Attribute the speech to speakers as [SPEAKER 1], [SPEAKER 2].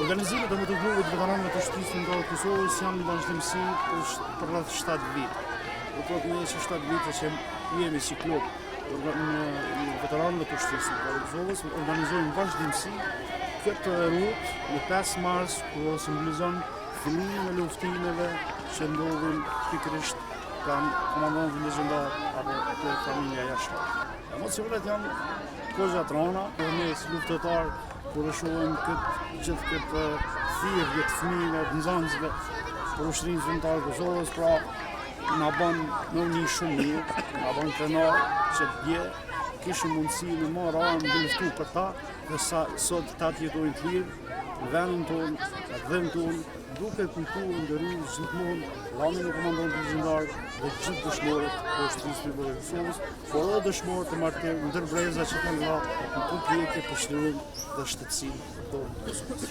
[SPEAKER 1] Organizimet e motoklubit të veteranëve të shtrisë ndërkohë të Kosovës janë në vazhdimsi për rreth 7 vite. Do thotë ne që 7 vite që jemi si klub veteranëve të shtrisë ndërkohë të Kosovës, organizojmë vazhdimsi këtë rrutë në 5 mars, ku simbolizon fillimin e luftimeve që ndodhin pikërisht komandantët legjendar apo të familja jashtëore. Emocionet janë kozhatrona, ne si luftëtar kur e shohim gjithë këtë thirrje të fëmijëve, të nxënësve për ushtrinë zyrtare të Kosovës, pra na bën në një shumë mirë, na bën krenar që dje kishim mundësi në marrë armë dhe luftu për ta, dhe sot ta të jetojnë të lirë, në vendin tonë, në dhemë tonë, duke kulturën dhe rrugë gjithmonë, ramin e komandantit legjendar dhe gjithë dëshmorët e ushtrisë zyrtare të Kosovës, por edhe dëshmorët e martirëve ndër breza që kanë la në përpjekje për çlirim dhe shtetësinë të Kosovës.